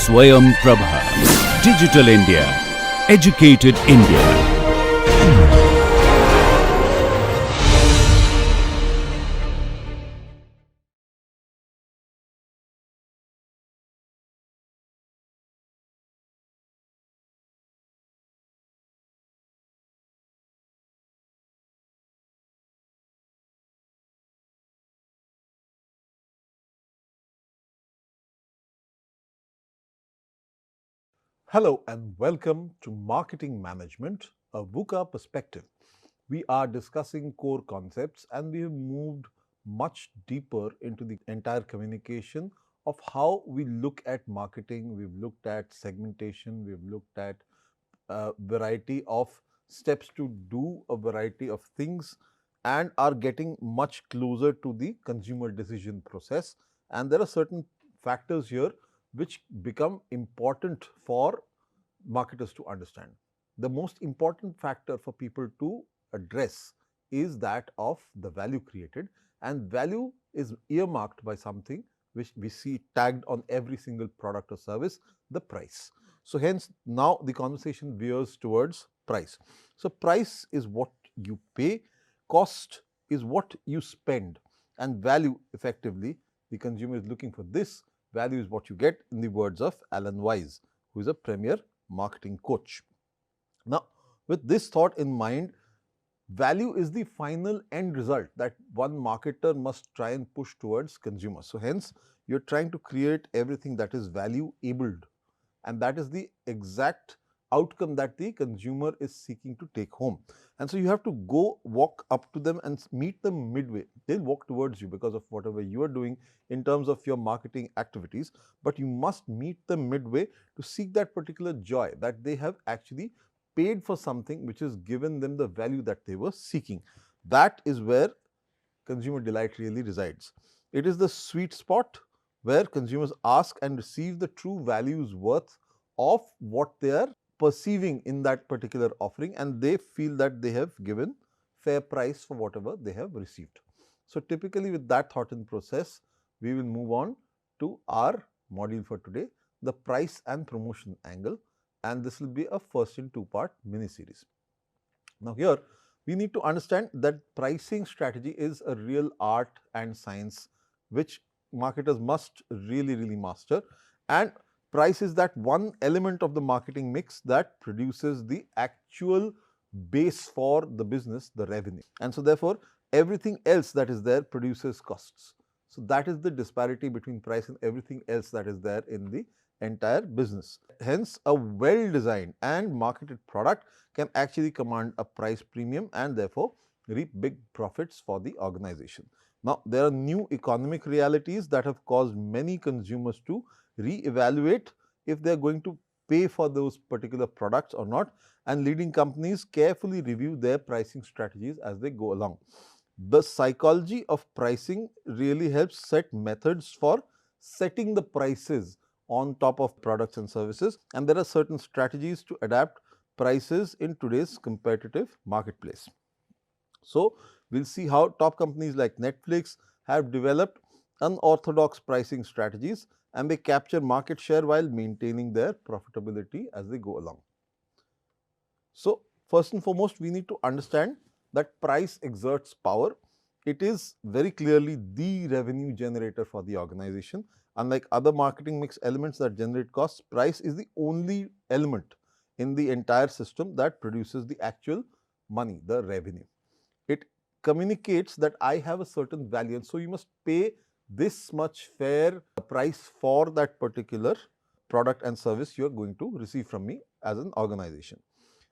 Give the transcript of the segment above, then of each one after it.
Swayam Prabha. Digital India. Educated India. Hello and welcome to Marketing Management, a VUCA perspective. We are discussing core concepts and we have moved much deeper into the entire communication of how we look at marketing. We've looked at segmentation, we've looked at a variety of steps to do a variety of things and are getting much closer to the consumer decision process. And there are certain factors here which become important for marketers to understand. The most important factor for people to address is that of the value created, and value is earmarked by something which we see tagged on every single product or service, the price. So hence now the conversation veers towards price. So price is what you pay, cost is what you spend, and value effectively the consumer is looking for this. Value is what you get, in the words of Alan Wise, who is a premier marketing coach. Now, with this thought in mind, value is the final end result that one marketer must try and push towards consumers. So hence, you're trying to create everything that is value abled, and that is the exact outcome that the consumer is seeking to take home. And so you have to go walk up to them and meet them midway. They'll walk towards you because of whatever you are doing in terms of your marketing activities, but you must meet them midway to seek that particular joy that they have actually paid for something which has given them the value that they were seeking. That is where consumer delight really resides. It is the sweet spot where consumers ask and receive the true values worth of what they are perceiving in that particular offering, and they feel that they have given fair price for whatever they have received. So typically with that thought in process, we will move on to our module for today, the price and promotion angle, and this will be a first in two-part mini series. Now here we need to understand that pricing strategy is a real art and science which marketers must really master, and price is that one element of the marketing mix that produces the actual base for the business, the revenue. And so therefore everything else that is there produces costs. So that is the disparity between price and everything else that is there in the entire business. Hence a well designed and marketed product can actually command a price premium and therefore reap big profits for the organization. Now, there are new economic realities that have caused many consumers to re-evaluate if they are going to pay for those particular products or not, and leading companies carefully review their pricing strategies as they go along. The psychology of pricing really helps set methods for setting the prices on top of products and services, and there are certain strategies to adapt prices in today's competitive marketplace. So, we will see how top companies like Netflix have developed unorthodox pricing strategies, and they capture market share while maintaining their profitability as they go along. So, first and foremost, we need to understand that price exerts power. It is very clearly the revenue generator for the organization. Unlike other marketing mix elements that generate costs, price is the only element in the entire system that produces the actual money, the revenue. It communicates that I have a certain value, and so you must pay this much fair price for that particular product and service you are going to receive from me as an organization.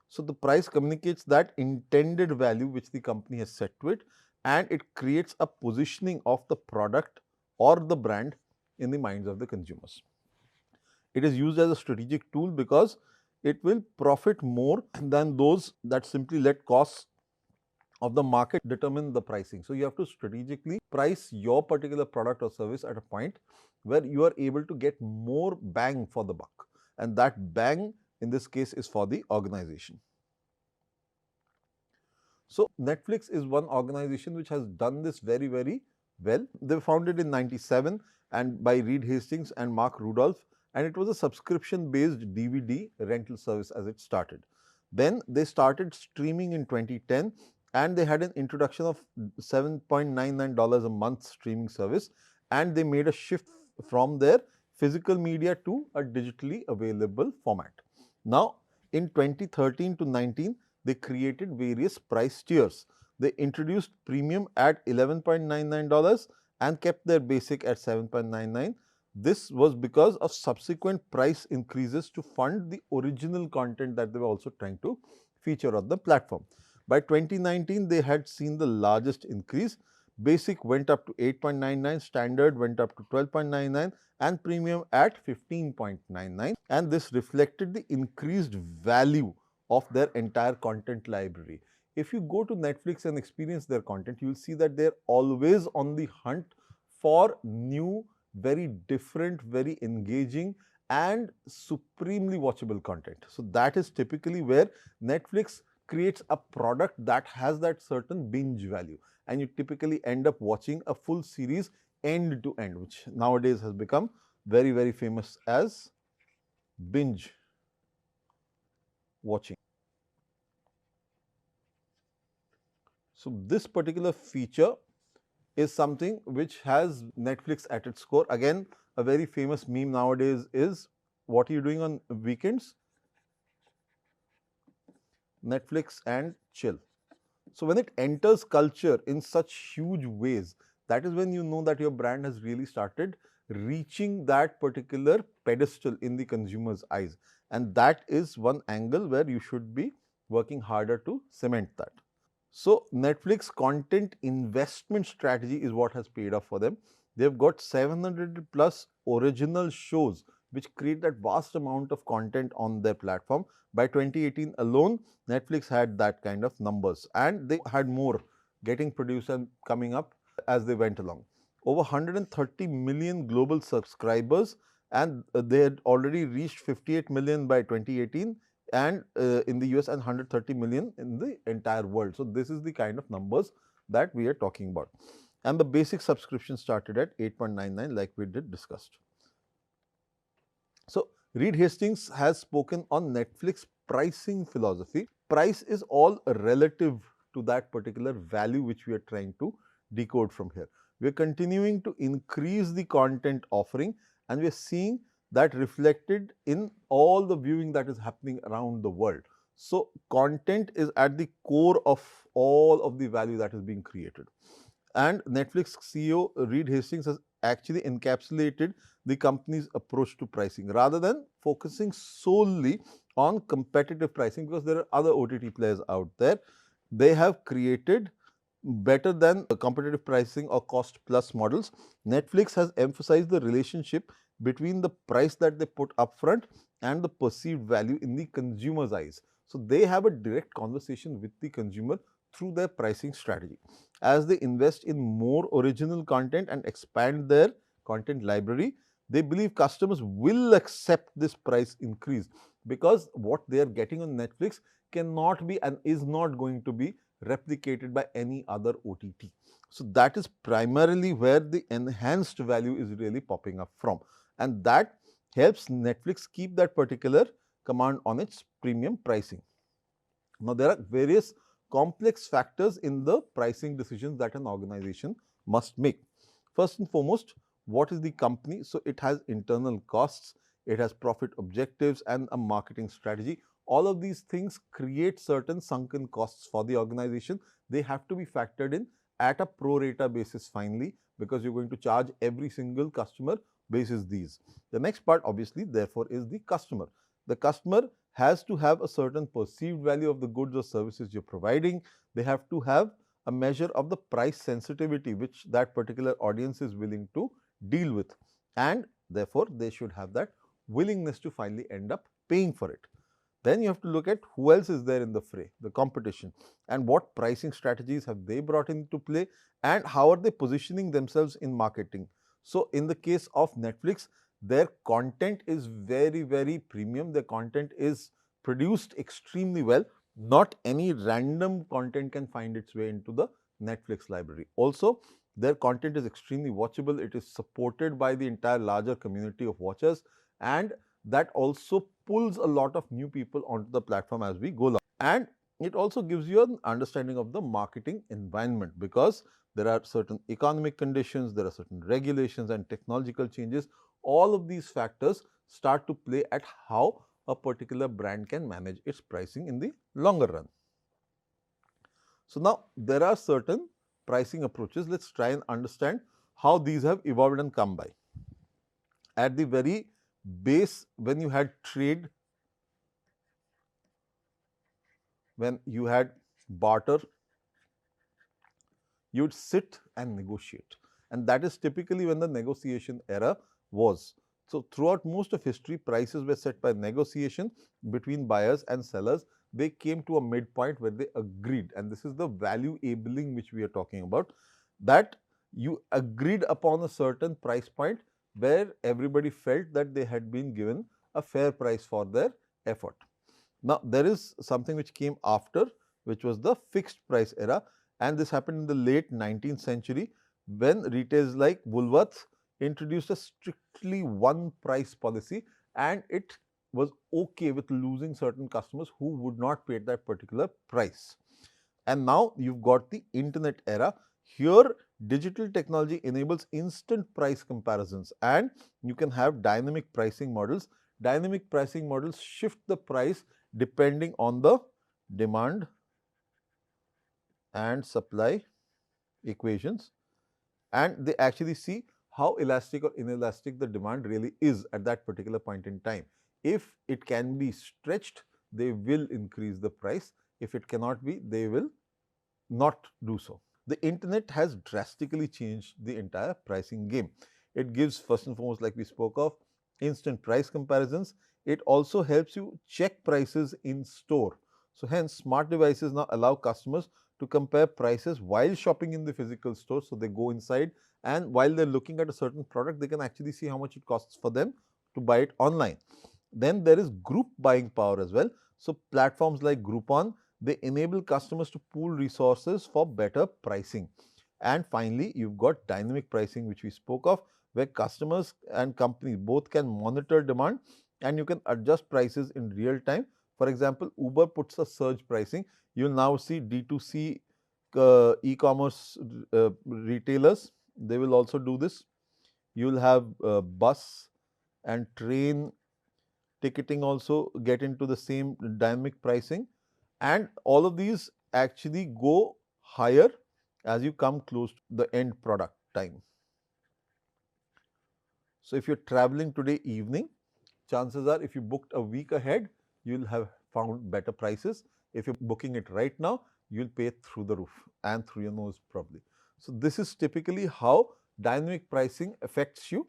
So the price communicates that intended value which the company has set to it, and it creates a positioning of the product or the brand in the minds of the consumers. It is used as a strategic tool because it will profit more than those that simply let costs of the market determine the pricing. So you have to strategically price your particular product or service at a point where you are able to get more bang for the buck, and that bang in this case is for the organization. So Netflix is one organization which has done this very well. They were founded in 97 and by Reed Hastings and Mark Rudolph, and it was a subscription based DVD rental service as it started. Then they started streaming in 2010, and they had an introduction of $7.99 a month streaming service, and they made a shift from their physical media to a digitally available format. Now, in 2013 to 19, they created various price tiers. They introduced premium at $11.99 and kept their basic at $7.99. This was because of subsequent price increases to fund the original content that they were also trying to feature on the platform. By 2019, they had seen the largest increase. Basic went up to 8.99, standard went up to 12.99, and premium at 15.99. And this reflected the increased value of their entire content library. If you go to Netflix and experience their content, you will see that they're always on the hunt for new, very different, very engaging, and supremely watchable content. So that is typically where Netflix creates a product that has that certain binge value, and you typically end up watching a full series end to end, which nowadays has become very, very famous as binge watching. So this particular feature is something which has Netflix at its core. Again, a very famous meme nowadays is, what are you doing on weekends? Netflix and chill. So when it enters culture in such huge ways, that is when you know that your brand has really started reaching that particular pedestal in the consumer's eyes. And that is one angle where you should be working harder to cement that. So Netflix content investment strategy is what has paid off for them. They've got 700 plus original shows which create that vast amount of content on their platform. By 2018 alone, Netflix had that kind of numbers, and they had more getting produced and coming up as they went along. Over 130 million global subscribers, and they had already reached 58 million by 2018, and in the US, and 130 million in the entire world. So this is the kind of numbers that we are talking about. And the basic subscription started at 8.99, like we did discussed. So Reed Hastings has spoken on Netflix pricing philosophy. Price is all relative to that particular value which we are trying to decode from here. We are continuing to increase the content offering, and we are seeing that reflected in all the viewing that is happening around the world. So content is at the core of all of the value that is being created. And Netflix CEO Reed Hastings has actually encapsulated the company's approach to pricing rather than focusing solely on competitive pricing, because there are other OTT players out there. They have created better than competitive pricing or cost plus models. Netflix has emphasized the relationship between the price that they put upfront and the perceived value in the consumer's eyes. So they have a direct conversation with the consumer through their pricing strategy. As they invest in more original content and expand their content library, they believe customers will accept this price increase, because what they are getting on Netflix cannot be and is not going to be replicated by any other OTT. So that is primarily where the enhanced value is really popping up from, and that helps Netflix keep that particular command on its premium pricing. Now, there are various complex factors in the pricing decisions that an organization must make. First and foremost, what is the company? So it has internal costs, it has profit objectives, and a marketing strategy. All of these things create certain sunken costs for the organization. They have to be factored in at a pro rata basis finally, because you're going to charge every single customer basis these. The next part obviously therefore is the customer. The customer has to have a certain perceived value of the goods or services you're providing. They have to have a measure of the price sensitivity which that particular audience is willing to deal with, and therefore they should have that willingness to finally end up paying for it. Then you have to look at who else is there in the fray, the competition, and what pricing strategies have they brought into play, and how are they positioning themselves in marketing. So in the case of Netflix, their content is very, very premium. Their content is produced extremely well. Not any random content can find its way into the Netflix library. Also, their content is extremely watchable. It is supported by the entire larger community of watchers, and that also pulls a lot of new people onto the platform as we go along. And it also gives you an understanding of the marketing environment, because there are certain economic conditions, there are certain regulations and technological changes. All of these factors start to play at how a particular brand can manage its pricing in the longer run. So now there are certain pricing approaches. Let's try and understand how these have evolved and come by. At the very base, when you had trade, when you had barter, you would sit and negotiate, and that is typically when the negotiation era was. So throughout most of history, prices were set by negotiation between buyers and sellers. They came to a midpoint where they agreed, and this is the value abling which we are talking about, that you agreed upon a certain price point where everybody felt that they had been given a fair price for their effort. Now there is something which came after, which was the fixed price era, and this happened in the late 19th century when retailers like Woolworths introduced a strictly one price policy, and it was okay with losing certain customers who would not pay that particular price. And now you've got the internet era. Here digital technology enables instant price comparisons, and you can have dynamic pricing models. Dynamic pricing models shift the price depending on the demand and supply equations, and they actually see how elastic or inelastic the demand really is at that particular point in time. If it can be stretched, they will increase the price. If it cannot be, they will not do so. The internet has drastically changed the entire pricing game. It gives, first and foremost, like we spoke of, instant price comparisons. It also helps you check prices in store. So hence, smart devices now allow customers to compare prices while shopping in the physical store. So they go inside, and while they're looking at a certain product, they can actually see how much it costs for them to buy it online. Then there is group buying power as well. So platforms like Groupon, they enable customers to pool resources for better pricing. And finally, you've got dynamic pricing, which we spoke of, where customers and companies both can monitor demand, and you can adjust prices in real time. For example, Uber puts a surge pricing. You'll now see D2C e-commerce retailers, they will also do this. You'll have bus and train ticketing also get into the same dynamic pricing, and all of these actually go higher as you come close to the end product time. So if you're traveling today evening, chances are if you booked a week ahead, you'll have found better prices. If you're booking it right now, you'll pay through the roof and through your nose probably. So this is typically how dynamic pricing affects you,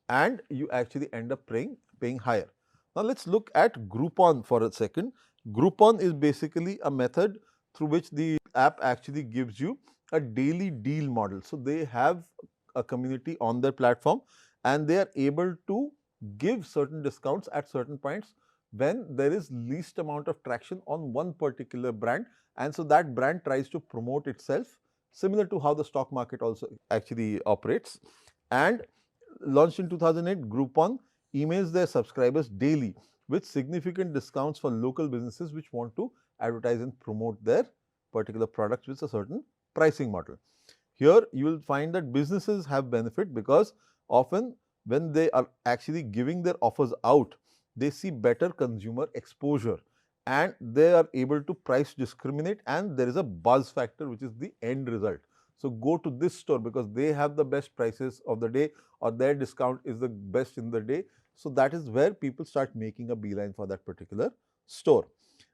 and you actually end up paying higher. Now let's look at Groupon for a second. Groupon is basically a method through which the app actually gives you a daily deal model. So they have a community on their platform, and they are able to give certain discounts at certain points when there is least amount of traction on one particular brand, and so that brand tries to promote itself, similar to how the stock market also actually operates. And launched in 2008, Groupon emails their subscribers daily with significant discounts for local businesses which want to advertise and promote their particular products with a certain pricing model. Here you will find that businesses have benefit, because often when they are actually giving their offers out, they see better consumer exposure, and they are able to price discriminate, and there is a buzz factor which is the end result. So go to this store because they have the best prices of the day, or their discount is the best in the day. So that is where people start making a beeline for that particular store.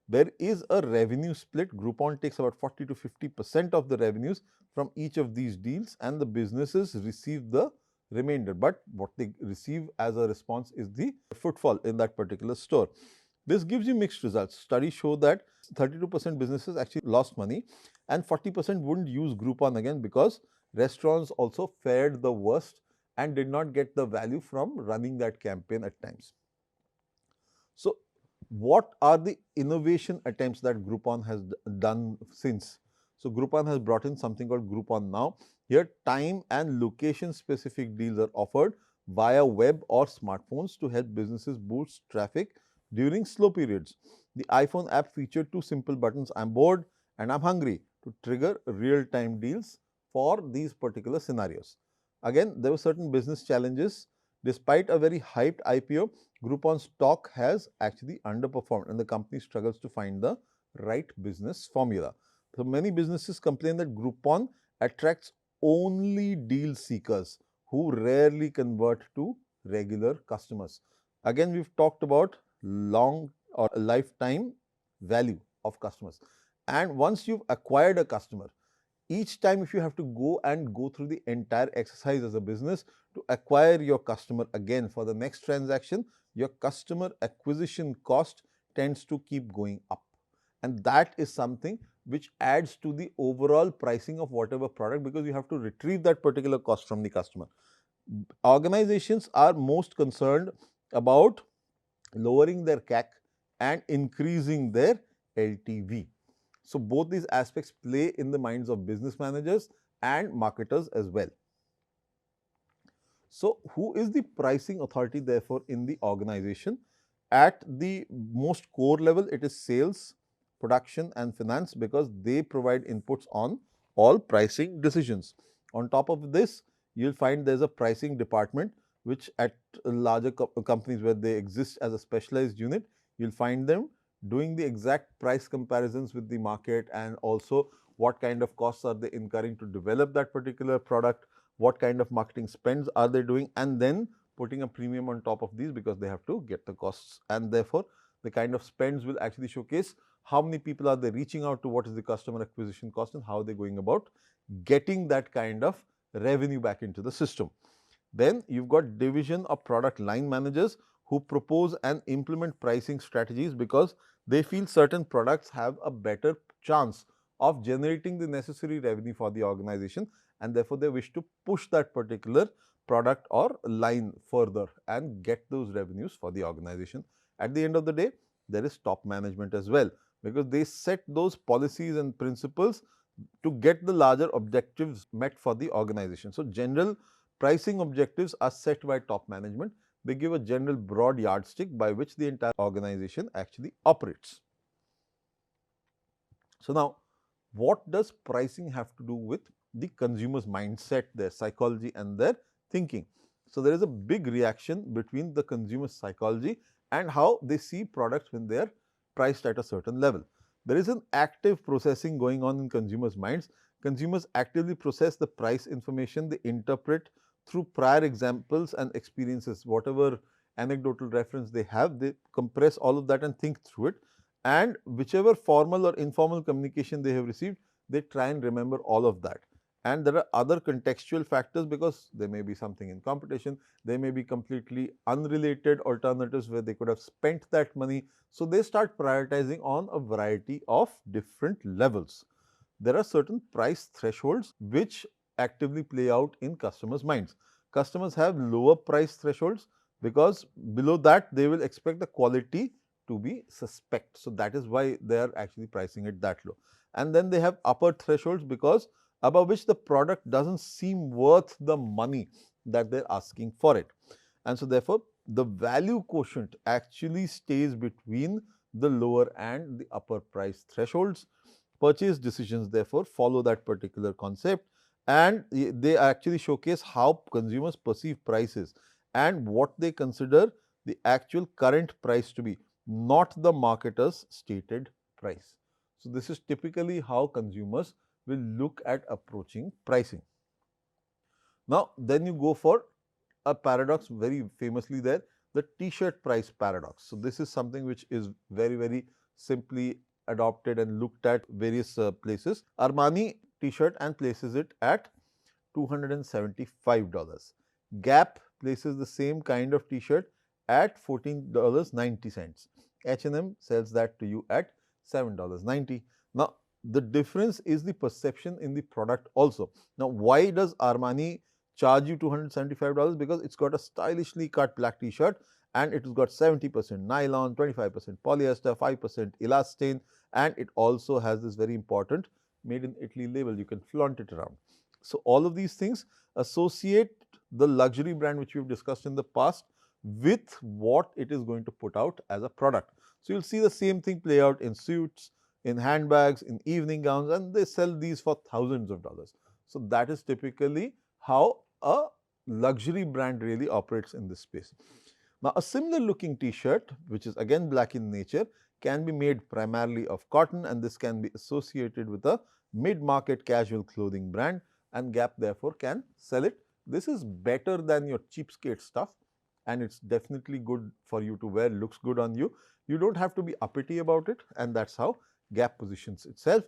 There is a revenue split. Groupon takes about 40 to 50% of the revenues from each of these deals, and the businesses receive the remainder. But what they receive as a response is the footfall in that particular store. This gives you mixed results. Studies show that 32% businesses actually lost money, and 40% wouldn't use Groupon again because restaurants also fared the worst and did not get the value from running that campaign at times. So what are the innovation attempts that Groupon has done since? So Groupon has brought in something called Groupon Now. Here time and location specific deals are offered via web or smartphones to help businesses boost traffic during slow periods. The iPhone app featured two simple buttons, I'm bored and I'm hungry, to trigger real-time deals for these particular scenarios. Again, there were certain business challenges. Despite a very hyped IPO, Groupon's stock has actually underperformed and the company struggles to find the right business formula. So many businesses complain that Groupon attracts only deal seekers who rarely convert to regular customers. Again, we've talked about long or lifetime value of customers. And once you've acquired a customer, each time if you have to go through the entire exercise as a business to acquire your customer again for the next transaction, your customer acquisition cost tends to keep going up. And that is something which adds to the overall pricing of whatever product, because you have to retrieve that particular cost from the customer. Organizations are most concerned about lowering their CAC and increasing their LTV. So both these aspects play in the minds of business managers and marketers as well. So who is the pricing authority therefore in the organization? At the most core level, it is sales, production and finance, because they provide inputs on all pricing decisions. On top of this, you'll find there's a pricing department which at larger companies where they exist as a specialized unit, you'll find them doing the exact price comparisons with the market and also what kind of costs are they incurring to develop that particular product, what kind of marketing spends are they doing, and then putting a premium on top of these because they have to get the costs, and therefore the kind of spends will actually showcase how many people are they reaching out to, what is the customer acquisition cost and how they're going about getting that kind of revenue back into the system. Then you've got division of product line managers who propose and implement pricing strategies because they feel certain products have a better chance of generating the necessary revenue for the organization, and therefore they wish to push that particular product or line further and get those revenues for the organization. At the end of the day, there is top management as well, because they set those policies and principles to get the larger objectives met for the organization. So general pricing objectives are set by top management. They give a general broad yardstick by which the entire organization actually operates. So now, what does pricing have to do with the consumer's mindset, their psychology and their thinking? So there is a big reaction between the consumer's psychology and how they see products when they are priced at a certain level. There is an active processing going on in consumers' minds. Consumers actively process the price information, they interpret through prior examples and experiences, whatever anecdotal reference they have, they compress all of that and think through it. And whichever formal or informal communication they have received, they try and remember all of that. And there are other contextual factors, because there may be something in competition, there may be completely unrelated alternatives where they could have spent that money. So they start prioritizing on a variety of different levels. There are certain price thresholds which actively play out in customers' minds. Customers have lower price thresholds because below that they will expect the quality to be suspect. So that is why they are actually pricing it that low. And then they have upper thresholds because above which the product doesn't seem worth the money that they're asking for it. And so therefore, the value quotient actually stays between the lower and the upper price thresholds. Purchase decisions therefore follow that particular concept, and they actually showcase how consumers perceive prices and what they consider the actual current price to be, not the marketer's stated price. So this is typically how consumers will look at approaching pricing. Now then you go for a paradox very famously there, the t-shirt price paradox. So this is something which is very simply adopted and looked at various places. Armani t-shirt and places it at $275. Gap places the same kind of t-shirt at $14.90. H&M sells that to you at $7.90. Now the difference is the perception in the product also. Now why does Armani charge you $275? Because it's got a stylishly cut black t-shirt and it's got 70% nylon, 25% polyester, 5% elastane, and it also has this very important made in Italy label. You can flaunt it around. So all of these things associate the luxury brand which we've discussed in the past with what it is going to put out as a product. So you'll see the same thing play out in suits, in handbags, in evening gowns, and they sell these for thousands of dollars. So that is typically how a luxury brand really operates in this space. Now, a similar looking t-shirt, which is again black in nature, can be made primarily of cotton, and this can be associated with a mid-market casual clothing brand, and Gap therefore can sell it. This is better than your cheapskate stuff, and it's definitely good for you to wear, looks good on you. You don't have to be uppity about it, and that's how Gap positions itself.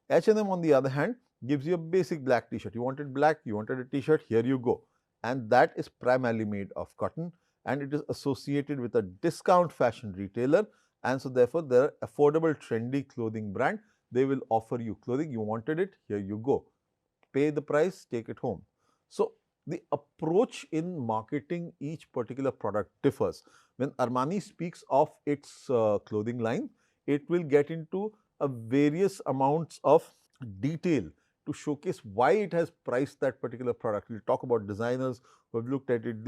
H&M on the other hand gives you a basic black t-shirt. You wanted black, you wanted a t-shirt, here you go. And that is primarily made of cotton, and it is associated with a discount fashion retailer, and so therefore they are affordable trendy clothing brand. They will offer you clothing, you wanted it, here you go. Pay the price, take it home. So the approach in marketing each particular product differs. When Armani speaks of its clothing line, it will get into various amounts of detail to showcase why it has priced that particular product. We'll talk about designers who have looked at it,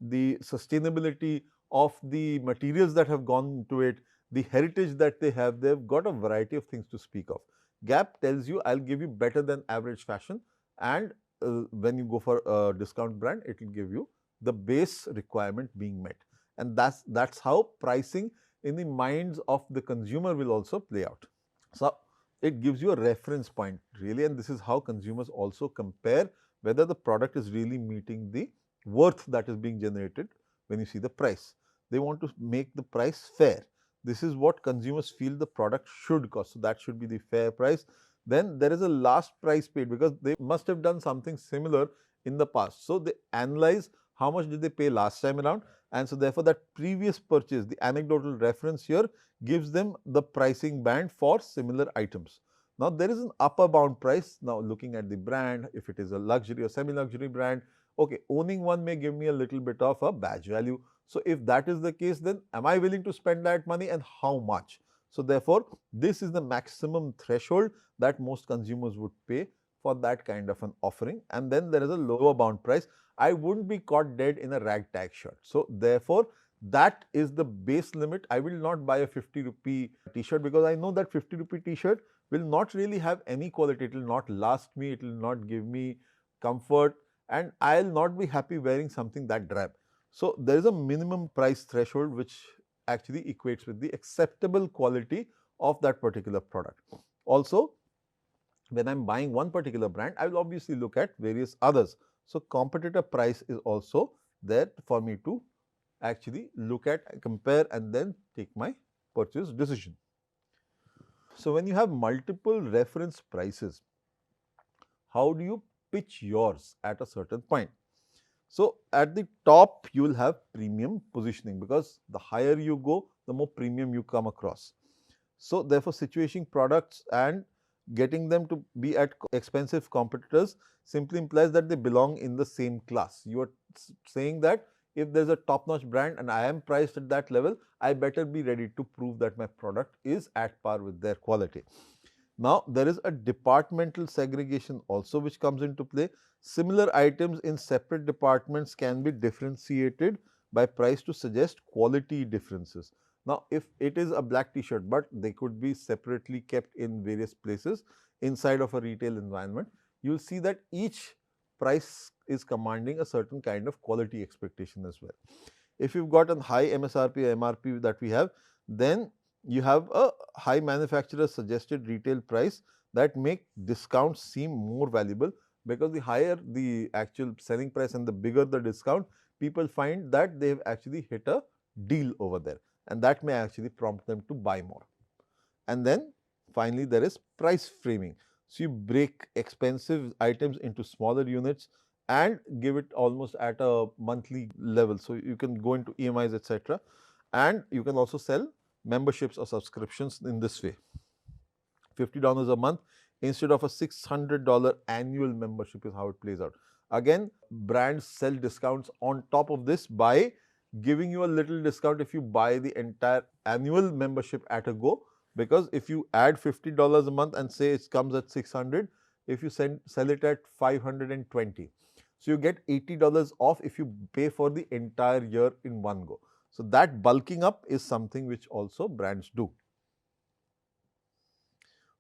the sustainability of the materials that have gone into it, the heritage that they have. They've got a variety of things to speak of. Gap tells you, I'll give you better than average fashion, and when you go for a discount brand, it will give you the base requirement being met. And that's how pricing in the minds of the consumer will also play out. So it gives you a reference point really, and this is how consumers also compare whether the product is really meeting the worth that is being generated when you see the price. They want to make the price fair. This is what consumers feel the product should cost. So that should be the fair price. Then there is a last price paid, because they must have done something similar in the past. So they analyze how much did they pay last time around, and so therefore that previous purchase, the anecdotal reference here, gives them the pricing band for similar items. Now there is an upper bound price. Now looking at the brand, if it is a luxury or semi-luxury brand, okay, owning one may give me a little bit of a badge value. So if that is the case, then am I willing to spend that money, and how much? So therefore, this is the maximum threshold that most consumers would pay for that kind of an offering. And then there is a lower bound price. I wouldn't be caught dead in a ragtag shirt. So therefore, that is the base limit. I will not buy a 50 rupee t-shirt, because I know that 50 rupee t-shirt will not really have any quality. It will not last me, it will not give me comfort, and I will not be happy wearing something that drab. So there is a minimum price threshold which actually equates with the acceptable quality of that particular product. Also, when I am buying one particular brand, I will obviously look at various others. So competitor price is also there for me to actually look at, compare, and then take my purchase decision. So when you have multiple reference prices, how do you pitch yours at a certain point? So at the top, you will have premium positioning, because the higher you go, the more premium you come across. So therefore, situating products and getting them to be at expensive competitors simply implies that they belong in the same class. You are saying that if there is a top-notch brand and I am priced at that level, I better be ready to prove that my product is at par with their quality. Now, there is a departmental segregation also which comes into play. Similar items in separate departments can be differentiated by price to suggest quality differences. Now, if it is a black t-shirt, but they could be separately kept in various places inside of a retail environment, you will see that each price is commanding a certain kind of quality expectation as well. If you've got a high MSRP or MRP that we have, then you have a high manufacturer suggested retail price that make discounts seem more valuable, because the higher the actual selling price and the bigger the discount, people find that they have actually hit a deal over there, and that may actually prompt them to buy more. And then finally, there is price framing. So you break expensive items into smaller units and give it almost at a monthly level. So you can go into EMIs, etc., and you can also sell memberships or subscriptions in this way. $50 a month instead of a $600 annual membership is how it plays out. Again, brands sell discounts on top of this by giving you a little discount if you buy the entire annual membership at a go, because if you add $50 a month and say it comes at 600, if you sell it at 520, So you get $80 off if you pay for the entire year in one go. So that bulking up is something which also brands do.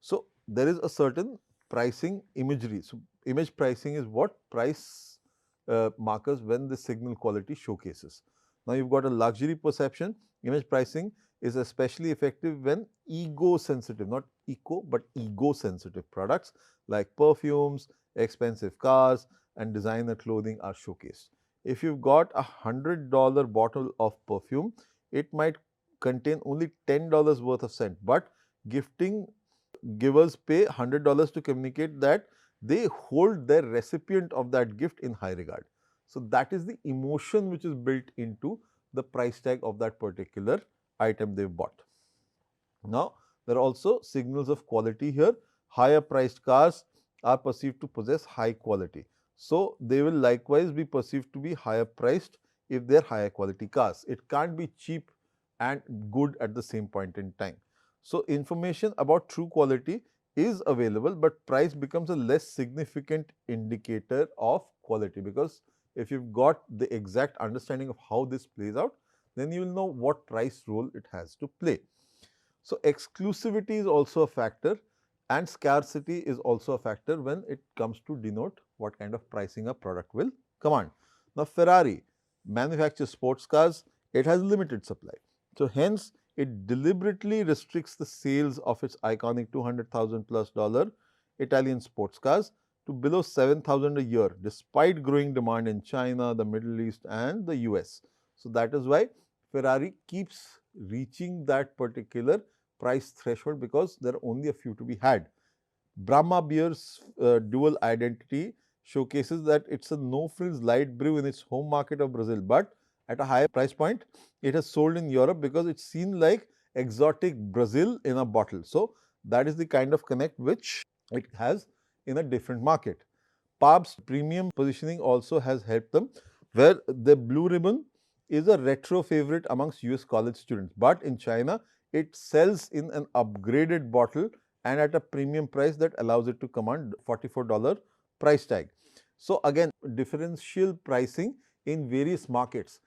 So there is a certain pricing imagery. So image pricing is what price markers when the signal quality showcases. Now you've got a luxury perception. Image pricing is especially effective when ego sensitive, not eco, but ego sensitive products like perfumes, expensive cars, and designer clothing are showcased. If you've got $100 bottle of perfume, it might contain only $10 worth of scent, but gifting givers pay $100 to communicate that they hold their recipient of that gift in high regard. So that is the emotion which is built into the price tag of that particular item they've bought. Now, there are also signals of quality here. Higher priced cars are perceived to possess high quality. So they will likewise be perceived to be higher priced if they are higher quality cars. It can't be cheap and good at the same point in time. So information about true quality is available, but price becomes a less significant indicator of quality, because if you've got the exact understanding of how this plays out, then you will know what price role it has to play. So exclusivity is also a factor, and scarcity is also a factor when it comes to denote what kind of pricing a product will command. Now Ferrari manufactures sports cars, it has limited supply. So hence it deliberately restricts the sales of its iconic $200,000+ Italian sports cars to below 7,000 a year, despite growing demand in China, the Middle East and the US. So that is why Ferrari keeps reaching that particular price threshold, because there are only a few to be had. Brahma beer's dual identity showcases that it's a no-frills light brew in its home market of Brazil, but at a higher price point, it has sold in Europe because it's seen like exotic Brazil in a bottle. So that is the kind of connect which it has in a different market. Pabst's premium positioning also has helped them, where the Blue Ribbon is a retro favorite amongst US college students, but in China, it sells in an upgraded bottle and at a premium price that allows it to command $44 price tag. So again, differential pricing in various markets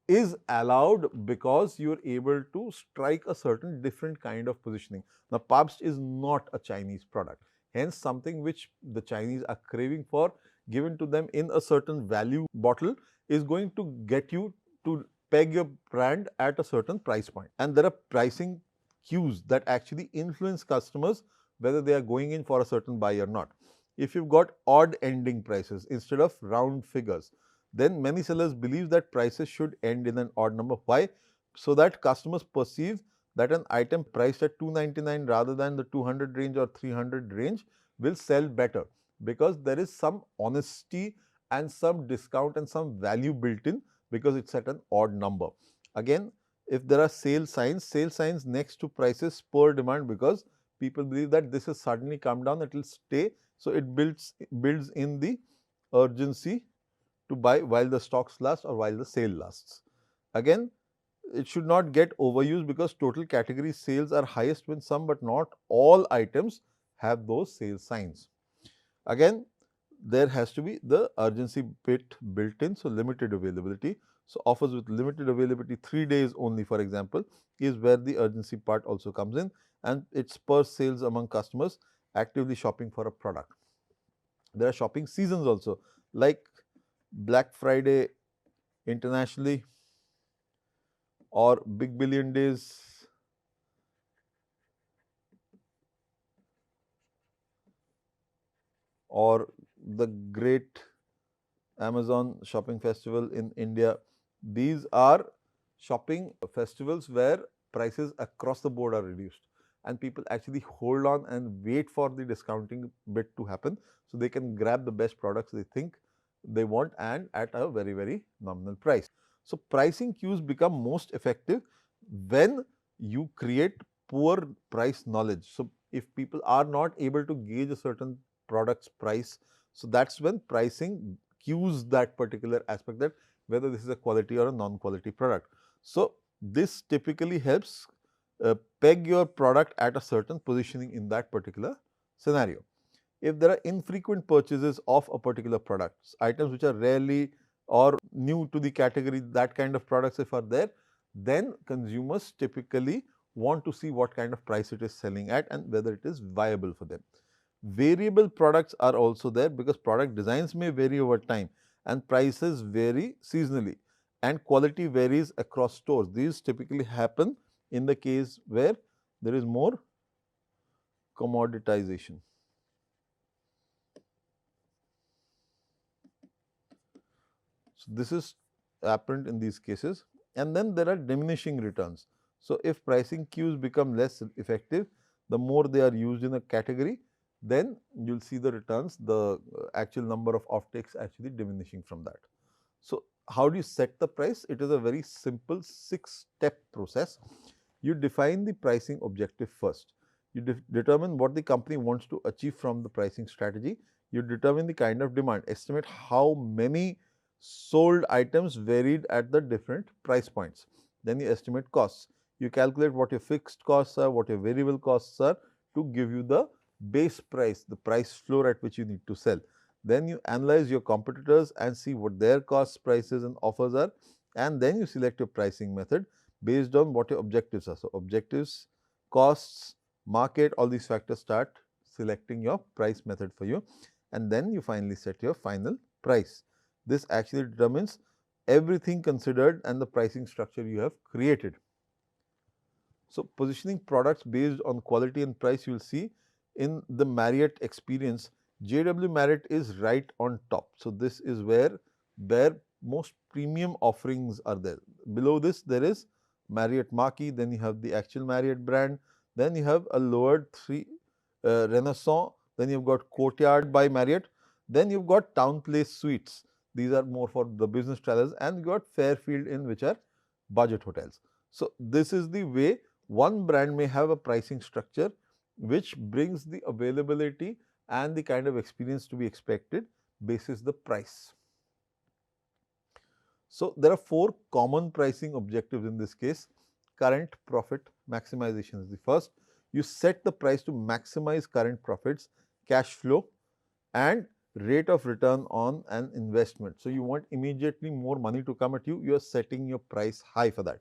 is allowed because you are able to strike a certain different kind of positioning. Now, Pabst is not a Chinese product, hence something which the Chinese are craving for, given to them in a certain value bottle, is going to get you to peg your brand at a certain price point. And there are pricing cues that actually influence customers whether they are going in for a certain buy or not. If you've got odd ending prices instead of round figures, then many sellers believe that prices should end in an odd number. Why? So that customers perceive that an item priced at $299 rather than the 200 range or 300 range will sell better, because there is some honesty and some discount and some value built in, because it's at an odd number. Again, if there are sale signs next to prices spur demand, because people believe that this has suddenly come down, it will stay. So it builds in the urgency to buy while the stocks last or while the sale lasts. Again, it should not get overused, because total category sales are highest when some but not all items have those sale signs. Again, there has to be the urgency bit built in, so limited availability. So offers with limited availability 3 days only, for example, is where the urgency part also comes in, and it spurs sales among customers actively shopping for a product. There are shopping seasons also, like Black Friday internationally or Big Billion Days, or the Great Amazon Shopping Festival in India. These are shopping festivals where prices across the board are reduced, and people actually hold on and wait for the discounting bit to happen, so they can grab the best products they think they want and at a very, very nominal price. So pricing cues become most effective when you create poor price knowledge. So if people are not able to gauge a certain product's price, so that's when pricing cues that particular aspect, that whether this is a quality or a non-quality product. So this typically helps peg your product at a certain positioning in that particular scenario. If there are infrequent purchases of a particular product, items which are rarely or new to the category, that kind of products if are there, then consumers typically want to see what kind of price it is selling at and whether it is viable for them. Variable products are also there because product designs may vary over time and prices vary seasonally and quality varies across stores. These typically happen in the case where there is more commoditization. So, this is apparent in these cases, and then there are diminishing returns. So, if pricing cues become less effective, the more they are used in a category, then you will see the returns, the actual number of offtakes actually diminishing from that. So, how do you set the price? It is a very simple 6-step process. You define the pricing objective first. You determine what the company wants to achieve from the pricing strategy. You determine the kind of demand, estimate how many sold items varied at the different price points. Then you estimate costs. You calculate what your fixed costs are, what your variable costs are to give you the base price, the price floor at which you need to sell. Then you analyze your competitors and see what their costs, prices and offers are, and then you select your pricing method based on what your objectives are. So, objectives, costs, market, all these factors start selecting your price method for you, and then you finally set your final price. This actually determines everything considered and the pricing structure you have created. So, positioning products based on quality and price, you will see in the Marriott experience, JW Marriott is right on top. So, this is where their most premium offerings are there. Below this, there is Marriott Marquis, then you have the actual Marriott brand, then you have a lowered 3 Renaissance, then you have got Courtyard by Marriott, then you have got Town Place Suites. These are more for the business travelers, and you got Fairfield Inn, which are budget hotels. So, this is the way one brand may have a pricing structure which brings the availability and the kind of experience to be expected basis the price. So, there are 4 common pricing objectives in this case. Current profit maximization is the first. You set the price to maximize current profits, cash flow and rate of return on an investment. So, you want immediately more money to come at you, you are setting your price high for that.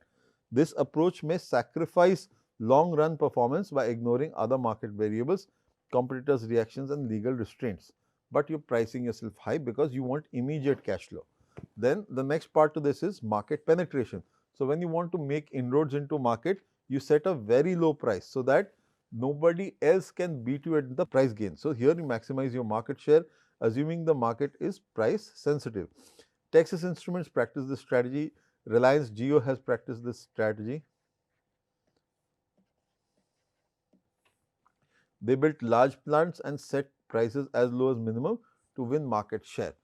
This approach may sacrifice long run performance by ignoring other market variables, competitors' reactions and legal restraints, but you are pricing yourself high because you want immediate cash flow. Then the next part to this is market penetration. So, when you want to make inroads into market, you set a very low price so that nobody else can beat you at the price gain. So, here you maximize your market share assuming the market is price sensitive. Texas Instruments practice this strategy. Reliance Jio has practiced this strategy. They built large plants and set prices as low as minimum to win market share.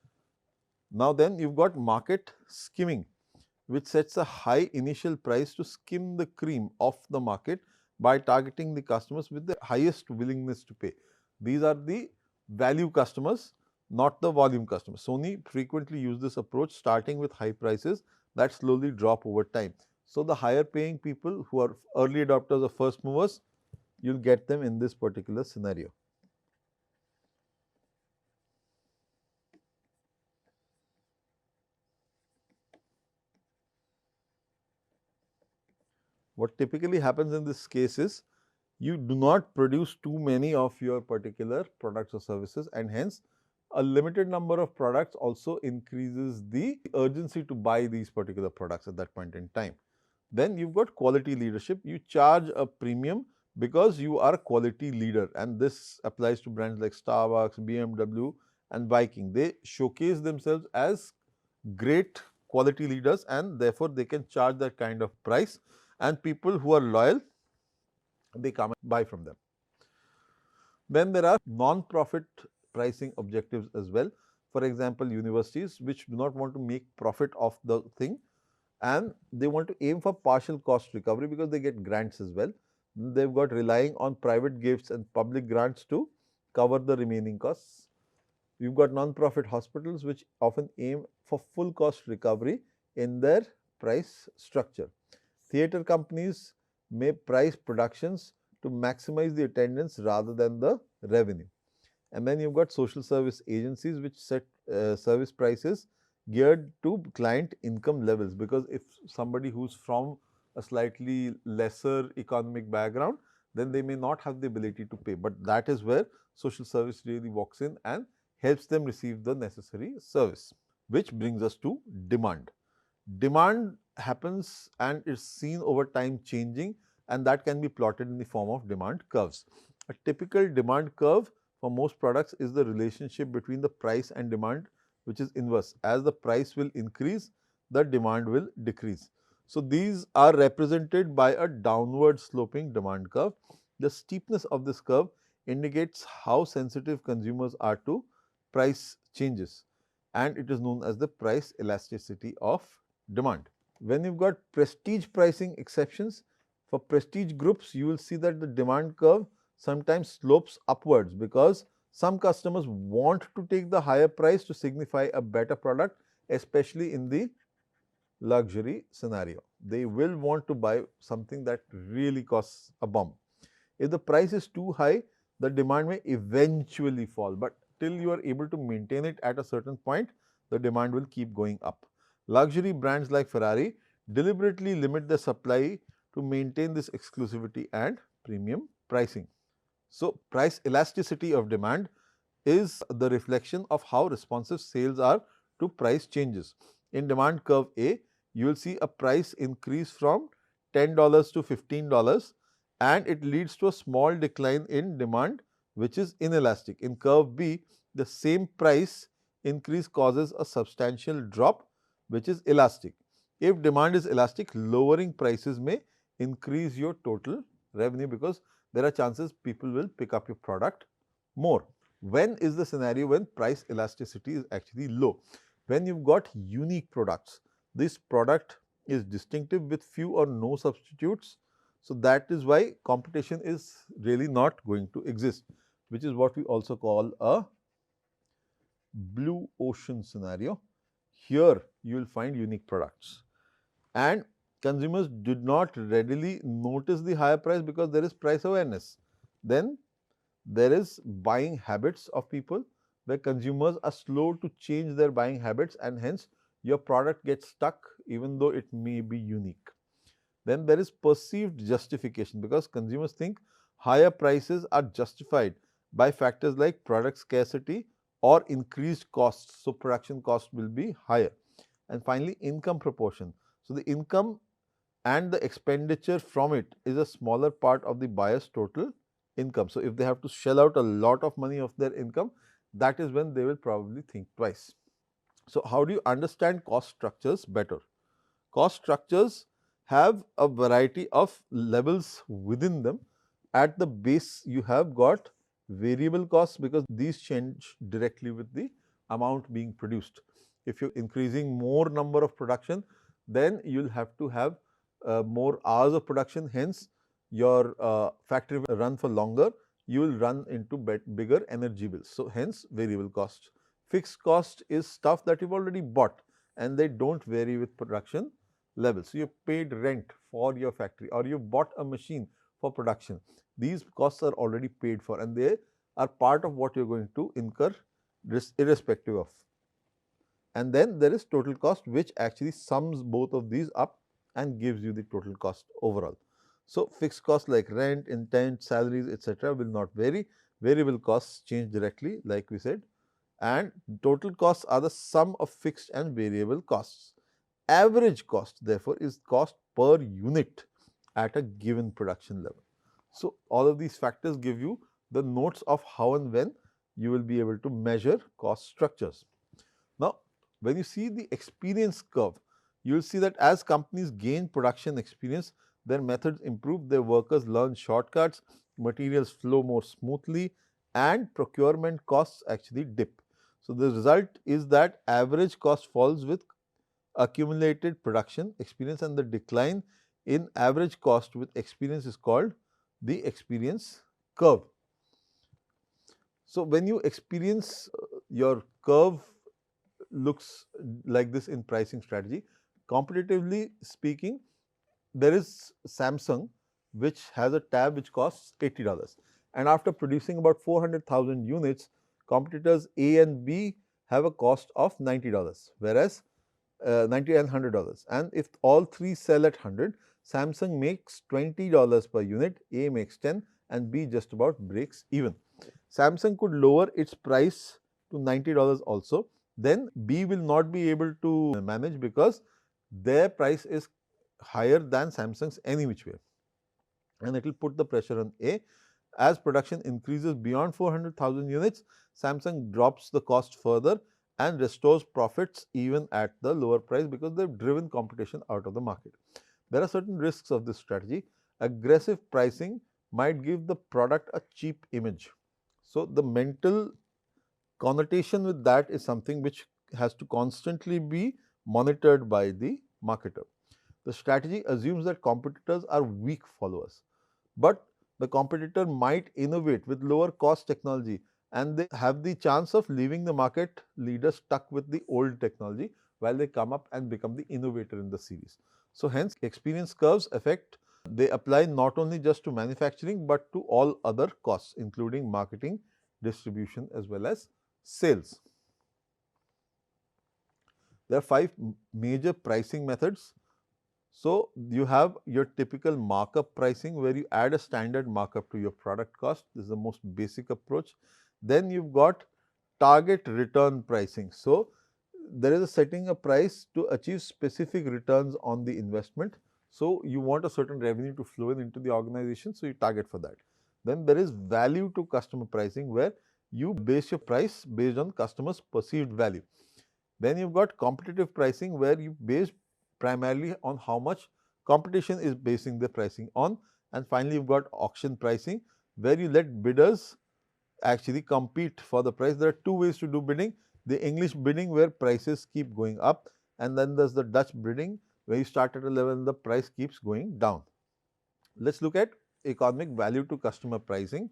Now then, you've got market skimming, which sets a high initial price to skim the cream of the market by targeting the customers with the highest willingness to pay. These are the value customers, not the volume customers. Sony frequently use this approach, starting with high prices that slowly drop over time. So, the higher paying people who are early adopters or first movers, you will get them in this particular scenario. What typically happens in this case is you do not produce too many of your particular products or services, and hence a limited number of products also increases the urgency to buy these particular products at that point in time. Then you've got quality leadership. You charge a premium because you are a quality leader, and this applies to brands like Starbucks, BMW and Viking. They showcase themselves as great quality leaders, and therefore they can charge that kind of price, and people who are loyal, they come and buy from them. Then there are non-profit pricing objectives as well. For example, universities which do not want to make profit of the thing and they want to aim for partial cost recovery because they get grants as well. They've got relying on private gifts and public grants to cover the remaining costs. You've got non-profit hospitals which often aim for full cost recovery in their price structure. Theatre companies may price productions to maximize the attendance rather than the revenue. And then you've got social service agencies which set service prices geared to client income levels, because if somebody who's from a slightly lesser economic background, then they may not have the ability to pay, but that is where social service really walks in and helps them receive the necessary service. Which brings us to demand. Demand happens and is seen over time changing, and that can be plotted in the form of demand curves. A typical demand curve for most products is the relationship between the price and demand, which is inverse. As the price will increase, the demand will decrease. So these are represented by a downward sloping demand curve. The steepness of this curve indicates how sensitive consumers are to price changes, and it is known as the price elasticity of demand. When you've got prestige pricing exceptions, for prestige groups, you will see that the demand curve sometimes slopes upwards, because some customers want to take the higher price to signify a better product, especially in the luxury scenario. They will want to buy something that really costs a bomb. If the price is too high, the demand may eventually fall, but till you are able to maintain it at a certain point, the demand will keep going up. Luxury brands like Ferrari deliberately limit their supply to maintain this exclusivity and premium pricing. So, price elasticity of demand is the reflection of how responsive sales are to price changes. In demand curve A, you will see a price increase from $10 to $15, and it leads to a small decline in demand, which is inelastic. In curve B, the same price increase causes a substantial drop, which is elastic. If demand is elastic, lowering prices may increase your total revenue, because there are chances people will pick up your product more. When is the scenario when price elasticity is actually low? When you've got unique products. This product is distinctive with few or no substitutes. So that is why competition is really not going to exist, which is what we also call a blue ocean scenario. Here you will find unique products, and consumers did not readily notice the higher price because there is price awareness. Then there is buying habits of people, where consumers are slow to change their buying habits, and hence your product gets stuck even though it may be unique. Then there is perceived justification, because consumers think higher prices are justified by factors like product scarcity or increased costs. So production cost will be higher. And finally, income proportion. So the income and the expenditure from it is a smaller part of the buyer's total income. So if they have to shell out a lot of money of their income, that is when they will probably think twice. So how do you understand cost structures better? Cost structures have a variety of levels within them. At the base, you have got variable costs, because these change directly with the amount being produced. If you're increasing more number of production, then you'll have to have more hours of production, hence your factory will run for longer, you will run into bigger energy bills. So hence variable cost. Fixed cost is stuff that you've already bought and they don't vary with production levels. So you paid rent for your factory, or you bought a machine for production. These costs are already paid for and they are part of what you're going to incur irrespective of. And then there is total cost, which actually sums both of these up and gives you the total cost overall. So fixed costs like rent, intent, salaries, etc. will not vary. Variable costs change directly, like we said, and total costs are the sum of fixed and variable costs. Average cost, therefore, is cost per unit at a given production level. So all of these factors give you the notes of how and when you will be able to measure cost structures. Now, when you see the experience curve, you will see that as companies gain production experience, their methods improve, their workers learn shortcuts, materials flow more smoothly, and procurement costs actually dip. So the result is that average cost falls with accumulated production experience, and the decline in average cost with experience is called the experience curve. So when you experience your curve looks like this in pricing strategy. Competitively speaking, there is Samsung, which has a tab which costs $80, and after producing about 400,000 units, competitors A and B have a cost of $90, whereas $90 and $100. And if all three sell at 100, Samsung makes $20 per unit, A makes 10 and B just about breaks even. Samsung could lower its price to $90 also, then B will not be able to manage because their price is higher than Samsung's any which way, and it will put the pressure on A. As production increases beyond 400,000 units, Samsung drops the cost further and restores profits even at the lower price because they have driven competition out of the market. There are certain risks of this strategy. Aggressive pricing might give the product a cheap image. So, the mental connotation with that is something which has to constantly be monitored by the marketer. The strategy assumes that competitors are weak followers, but the competitor might innovate with lower cost technology and they have the chance of leaving the market leader stuck with the old technology while they come up and become the innovator in the series. So, hence experience curves affect, they apply not only just to manufacturing but to all other costs including marketing, distribution as well as sales. There are 5 major pricing methods. So, you have your typical markup pricing where you add a standard markup to your product cost. This is the most basic approach. Then you have got target return pricing. So, there is a setting a price to achieve specific returns on the investment. So, you want a certain revenue to flow into the organization, so you target for that. Then there is value to customer pricing where you base your price based on customers' perceived value. Then you have got competitive pricing where you base primarily on how much competition is basing their pricing on, and finally you have got auction pricing where you let bidders actually compete for the price. There are 2 ways to do bidding: the English bidding where prices keep going up, and then there is the Dutch bidding where you start at a level and the price keeps going down. Let us look at economic value to customer pricing.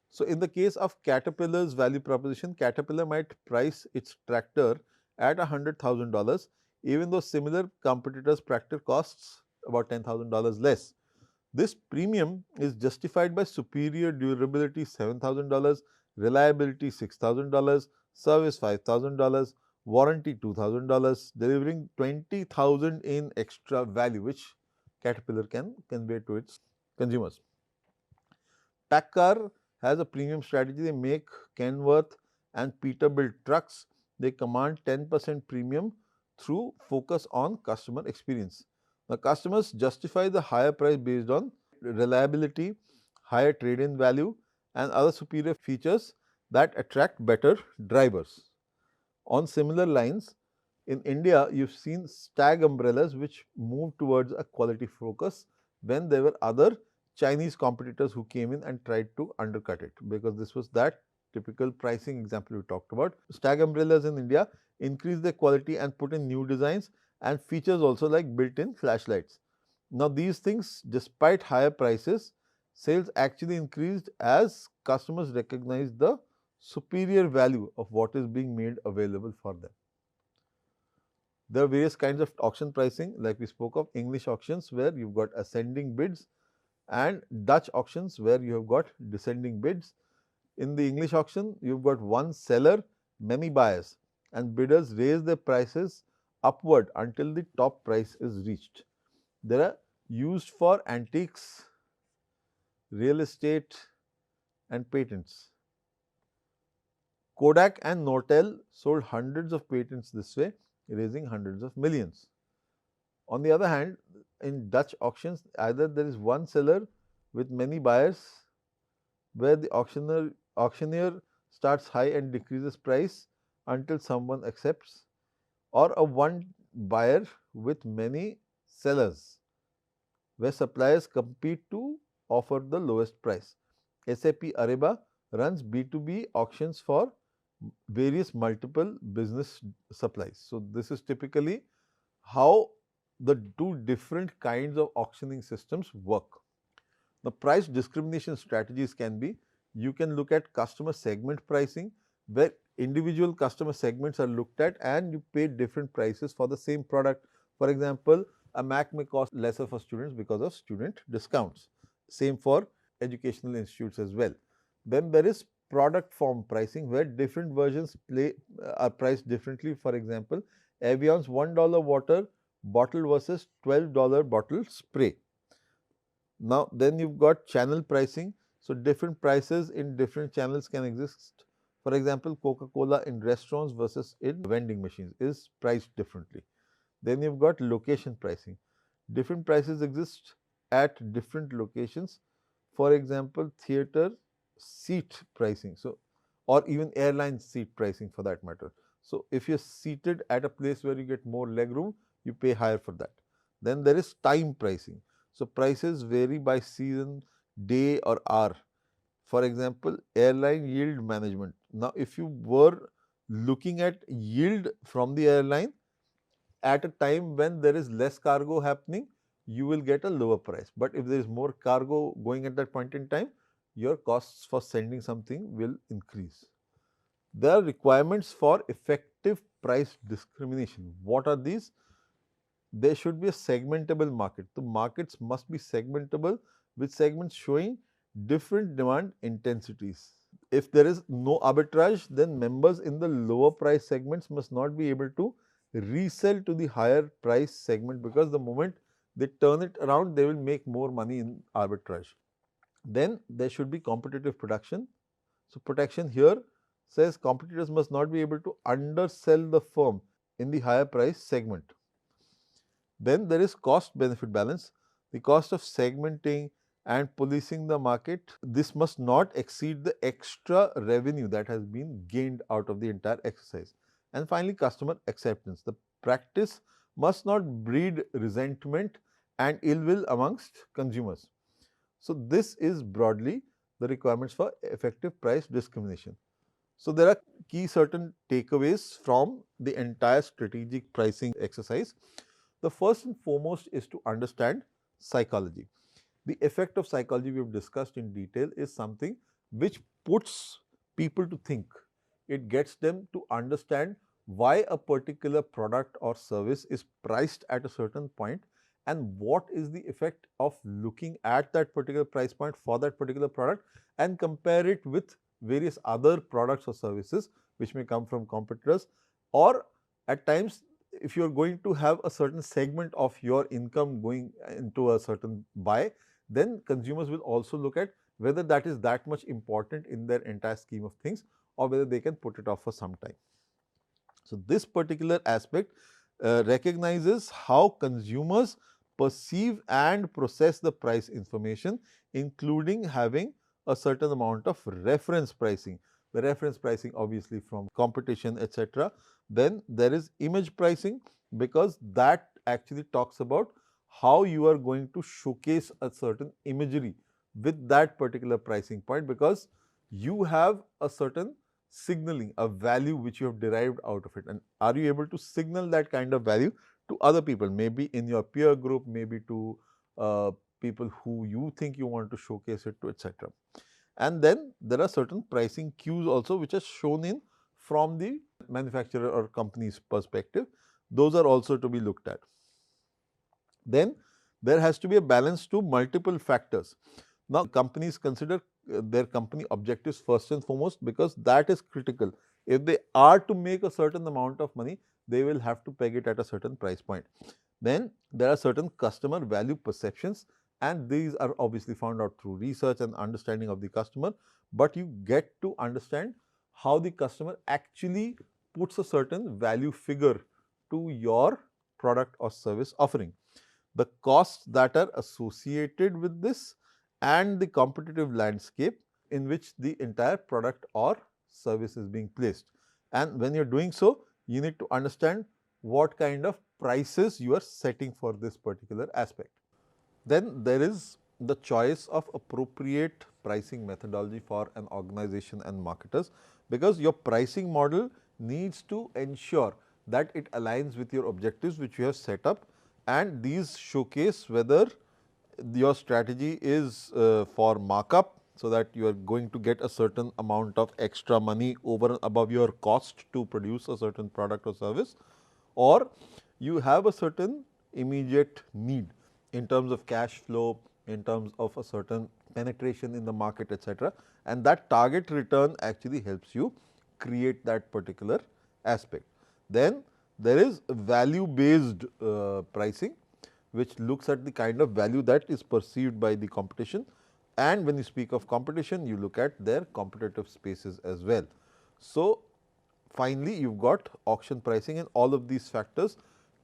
So, in the case of Caterpillar's value proposition, Caterpillar might price its tractor at $100,000 even though similar competitors' tractor costs about $10,000 less. This premium is justified by superior durability $7,000, reliability $6,000, service $5,000, warranty $2,000, delivering $20,000 in extra value which Caterpillar can convey to its consumers. Packard has a premium strategy. They make Kenworth and Peterbilt trucks. They command 10% premium through focus on customer experience. The customers justify the higher price based on reliability, higher trade-in value and other superior features that attract better drivers. On similar lines, in India, you have seen Stag umbrellas which moved towards a quality focus when there were other Chinese competitors who came in and tried to undercut it, because this was that typical pricing example we talked about. Stag umbrellas in India increase their quality and put in new designs and features also like built-in flashlights. Now, these things, despite higher prices, sales actually increased as customers recognized the superior value of what is being made available for them. There are various kinds of auction pricing, like we spoke of English auctions where you have got ascending bids and Dutch auctions where you have got descending bids. In the English auction, you have got one seller, many buyers, and bidders raise their prices upward until the top price is reached. They are used for antiques, real estate and patents. Kodak and Nortel sold hundreds of patents this way, raising hundreds of millions. On the other hand, in Dutch auctions, either there is one seller with many buyers where the auctioneer starts high and decreases price until someone accepts, or a one buyer with many sellers where suppliers compete to offer the lowest price. SAP Ariba runs B2B auctions for various multiple business supplies. So, this is typically how the 2 different kinds of auctioning systems work. The price discrimination strategies can be, you can look at customer segment pricing where individual customer segments are looked at and you pay different prices for the same product. For example, a Mac may cost lesser for students because of student discounts. Same for educational institutes as well. Then there is product form pricing, where different versions are priced differently. For example, Evian's $1 water bottle versus $12 bottle spray. Now, then you've got channel pricing. So, different prices in different channels can exist. For example, Coca-Cola in restaurants versus in vending machines is priced differently. Then you've got location pricing. Different prices exist at different locations. For example, theater seat pricing. So, or even airline seat pricing for that matter. So, if you're seated at a place where you get more leg room, you pay higher for that. Then there is time pricing. So, prices vary by season, day or hour. For example, airline yield management. Now, if you were looking at yield from the airline at a time when there is less cargo happening, you will get a lower price. But if there is more cargo going at that point in time, your costs for sending something will increase. There are requirements for effective price discrimination. What are these? There should be a segmentable market. The markets must be segmentable, with segments showing different demand intensities. If there is no arbitrage, then members in the lower price segments must not be able to resell to the higher price segment, because the moment they turn it around, they will make more money in arbitrage. Then there should be competitive production. So, protection here says competitors must not be able to undersell the firm in the higher price segment. Then there is cost benefit balance. The cost of segmenting and policing the market, this must not exceed the extra revenue that has been gained out of the entire exercise. And finally, customer acceptance. The practice must not breed resentment and ill will amongst consumers. So, this is broadly the requirements for effective price discrimination. So, there are key certain takeaways from the entire strategic pricing exercise. The first and foremost is to understand psychology. The effect of psychology we have discussed in detail is something which puts people to think. It gets them to understand why a particular product or service is priced at a certain point, and what is the effect of looking at that particular price point for that particular product and compare it with various other products or services which may come from competitors. Or at times, if you are going to have a certain segment of your income going into a certain buy, then consumers will also look at whether that is that much important in their entire scheme of things, or whether they can put it off for some time. So, this particular aspect recognizes how consumers perceive and process the price information, including having a certain amount of reference pricing. The reference pricing obviously from competition, etc. Then there is image pricing, because that actually talks about how you are going to showcase a certain imagery with that particular pricing point, because you have a certain signaling, a value which you have derived out of it, and are you able to signal that kind of value to other people, maybe in your peer group, maybe to people who you think you want to showcase it to, etc. And then there are certain pricing cues also which are shown in from the manufacturer or company's perspective. Those are also to be looked at. Then there has to be a balance to multiple factors. Now, companies consider their company objectives first and foremost, because that is critical. If they are to make a certain amount of money, they will have to peg it at a certain price point. Then there are certain customer value perceptions, and these are obviously found out through research and understanding of the customer, but you get to understand how the customer actually puts a certain value figure to your product or service offering. The costs that are associated with this, and the competitive landscape in which the entire product or service is being placed. And when you are doing so, you need to understand what kind of prices you are setting for this particular aspect. Then there is the choice of appropriate pricing methodology for an organization and marketers, because your pricing model needs to ensure that it aligns with your objectives which you have set up, and these showcase whether your strategy is for markup, so that you are going to get a certain amount of extra money over and above your cost to produce a certain product or service, or you have a certain immediate need in terms of cash flow, in terms of a certain penetration in the market, etc. And that target return actually helps you create that particular aspect. Then there is value based pricing, which looks at the kind of value that is perceived by the competition, and when you speak of competition, you look at their competitive spaces as well. So, finally, you have got auction pricing, and all of these factors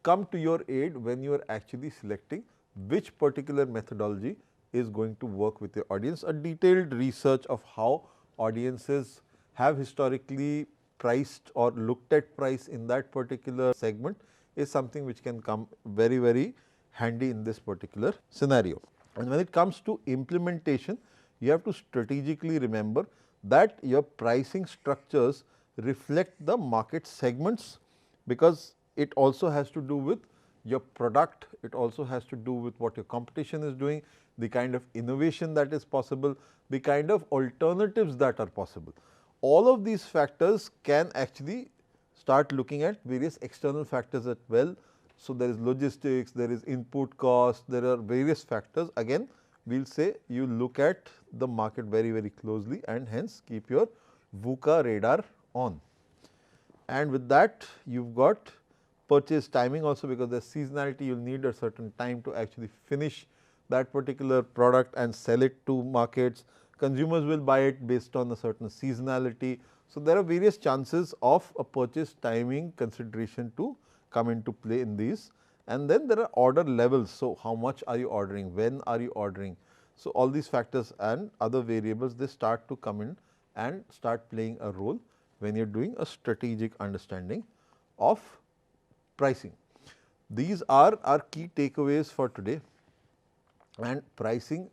come to your aid when you are actually selecting which particular methodology is going to work with your audience. A detailed research of how audiences have historically priced or looked at price in that particular segment is something which can come very, very handy in this particular scenario. And when it comes to implementation, you have to strategically remember that your pricing structures reflect the market segments, because it also has to do with your product, it also has to do with what your competition is doing, the kind of innovation that is possible, the kind of alternatives that are possible. All of these factors can actually start looking at various external factors as well. So, there is logistics, there is input cost, there are various factors. Again, we will say you look at the market very, very closely, and hence keep your VUCA radar on. And with that, you have got purchase timing also, because there is seasonality, you will need a certain time to actually finish that particular product and sell it to markets. Consumers will buy it based on a certain seasonality. So, there are various chances of a purchase timing consideration to come into play in these, and then there are order levels. So, how much are you ordering, when are you ordering? So, all these factors and other variables, they start to come in and start playing a role when you are doing a strategic understanding of pricing. These are our key takeaways for today, and pricing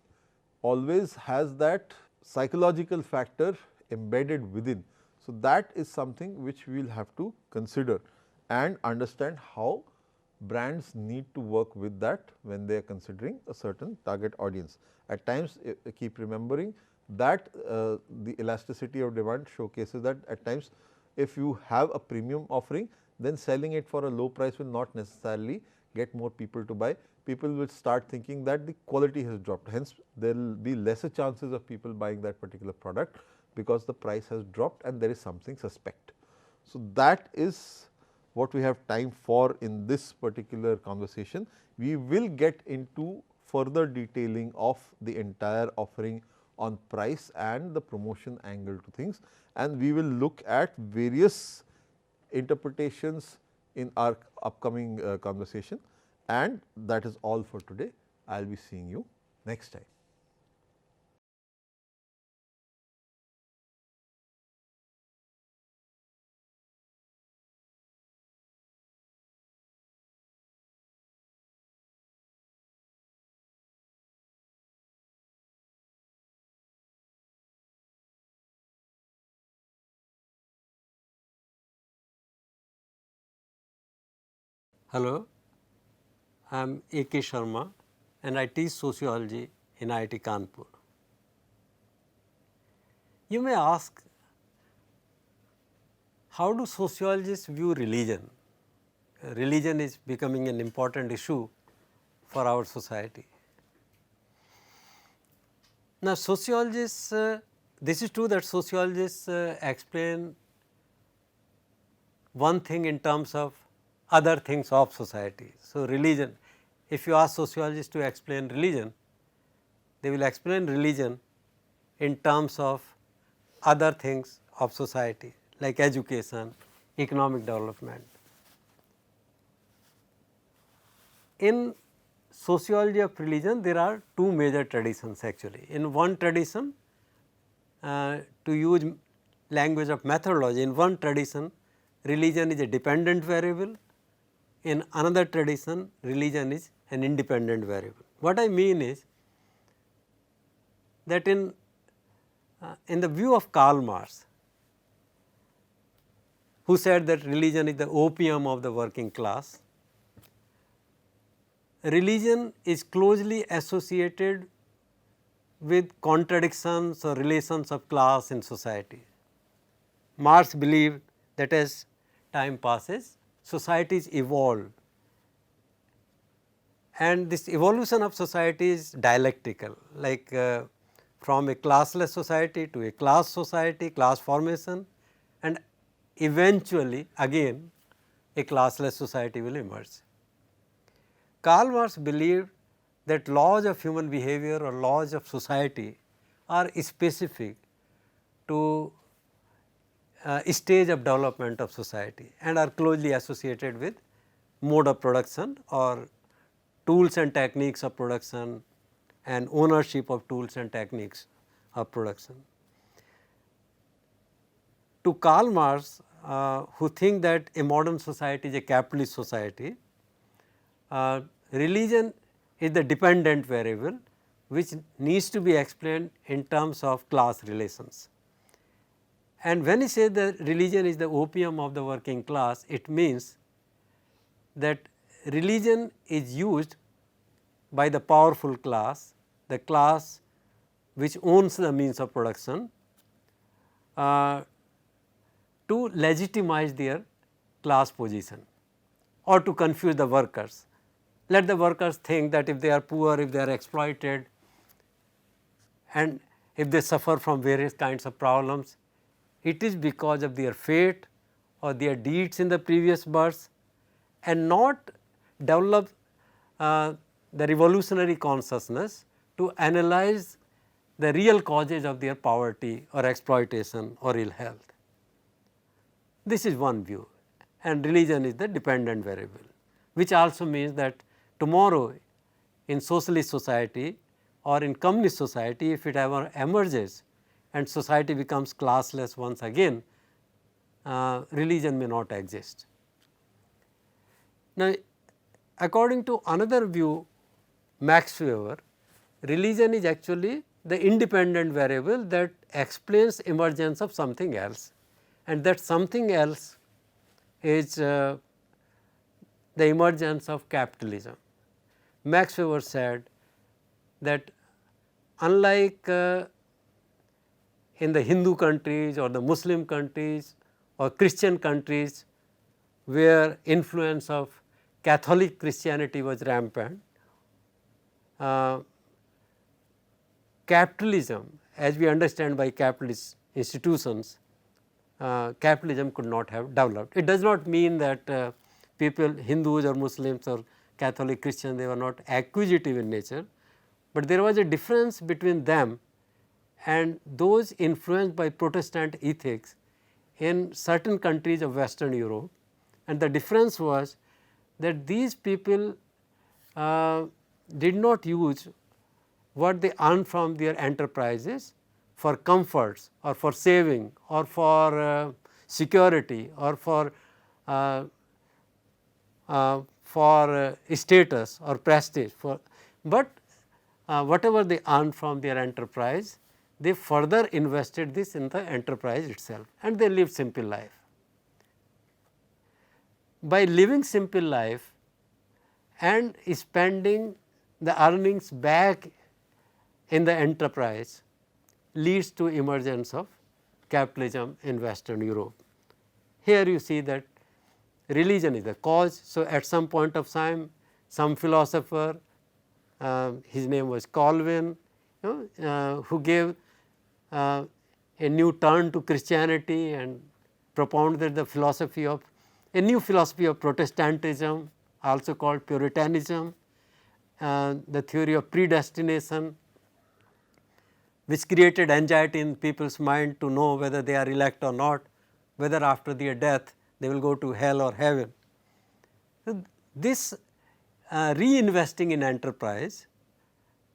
always has that psychological factor embedded within. So, that is something which we will have to consider and understand how brands need to work with that when they are considering a certain target audience. At times, keep remembering that the elasticity of demand showcases that at times, if you have a premium offering, then selling it for a low price will not necessarily get more people to buy. People will start thinking that the quality has dropped, hence there will be lesser chances of people buying that particular product, because the price has dropped and there is something suspect. So, that is what we have time for in this particular conversation. We will get into further detailing of the entire offering on price and the promotion angle to things, and we will look at various interpretations in our upcoming conversation. And that is all for today. I will be seeing you next time. Hello, I am A.K. Sharma and I teach sociology in IIT Kanpur. You may ask, how do sociologists view religion? Religion is becoming an important issue for our society. Now, sociologists, this is true that sociologists explain one thing in terms of other things of society. So, religion, if you ask sociologists to explain religion, they will explain religion in terms of other things of society like education, economic development. In sociology of religion, there are two major traditions actually. In one tradition, to use language of methodology, in one tradition religion is a dependent variable, in another tradition religion is an independent variable. What I mean is that in the view of Karl Marx, who said that religion is the opium of the working class, religion is closely associated with contradictions or relations of class in society. Marx believed that as time passes, societies evolve, and this evolution of society is dialectical. Like from a classless society to a class society, class formation, and eventually again a classless society will emerge. Karl Marx believed that laws of human behavior or laws of society are specific to stage of development of society and are closely associated with mode of production or tools and techniques of production and ownership of tools and techniques of production. To Karl Marx, who think that a modern society is a capitalist society, religion is the dependent variable which needs to be explained in terms of class relations. And when he says that religion is the opium of the working class, it means that religion is used by the powerful class, the class which owns the means of production, to legitimize their class position or to confuse the workers. Let the workers think that if they are poor, if they are exploited, and if they suffer from various kinds of problems, it is because of their fate or their deeds in the previous births, and not develop the revolutionary consciousness to analyze the real causes of their poverty or exploitation or ill health. This is one view, and religion is the dependent variable, which also means that tomorrow in socialist society or in communist society, if it ever emerges and society becomes classless once again, religion may not exist. Now, according to another view, Max Weber, religion is actually the independent variable that explains emergence of something else, and that something else is the emergence of capitalism. Max Weber said that unlike in the Hindu countries or the Muslim countries or Christian countries where influence of Catholic Christianity was rampant, capitalism as we understand by capitalist institutions, capitalism could not have developed. It does not mean that people, Hindus or Muslims or Catholic Christians, they were not acquisitive in nature, but there was a difference between them and those influenced by Protestant ethics in certain countries of Western Europe. And the difference was that these people did not use what they earned from their enterprises for comforts or for saving or for security or for status or prestige, but whatever they earned from their enterprise, they further invested this in the enterprise itself, and they lived simple life. By living simple life and spending the earnings back in the enterprise leads to emergence of capitalism in Western Europe. Here you see that religion is the cause. So, at some point of time, some philosopher, his name was Calvin, who gave a new turn to Christianity and propounded the philosophy of a new philosophy of Protestantism, also called Puritanism, the theory of predestination, which created anxiety in people's mind to know whether they are elect or not, whether after their death they will go to hell or heaven. So, this reinvesting in enterprise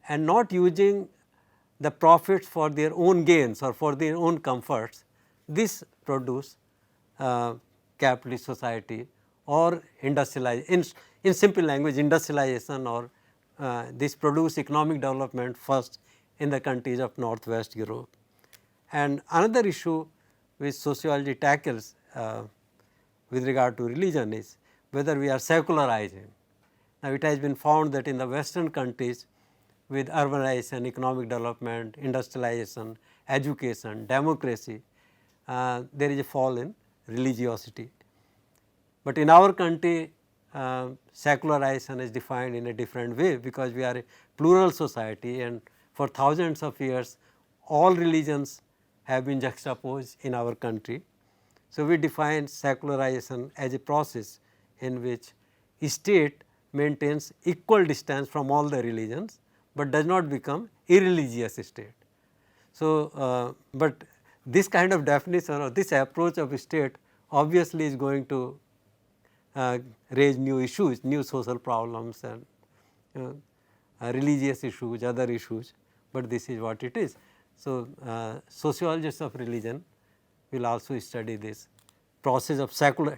and not using the profits for their own gains or for their own comforts, this produce capitalist society or industrialization, in simple language industrialization, or this produce economic development first in the countries of Northwest Europe. And another issue which sociology tackles with regard to religion is whether we are secularizing. Now, it has been found that in the Western countries with urbanization, economic development, industrialization, education, democracy, there is a fall in religiosity. But in our country, secularization is defined in a different way, because we are a plural society, and for thousands of years all religions have been juxtaposed in our country. So, we define secularization as a process in which state maintains equal distance from all the religions, but does not become irreligious state. So, but this kind of definition or this approach of state obviously is going to raise new issues, new social problems and religious issues, other issues, but this is what it is. So, sociologists of religion will also study this process of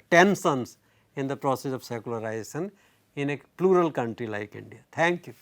tensions in the process of secularization in a plural country like India. Thank you.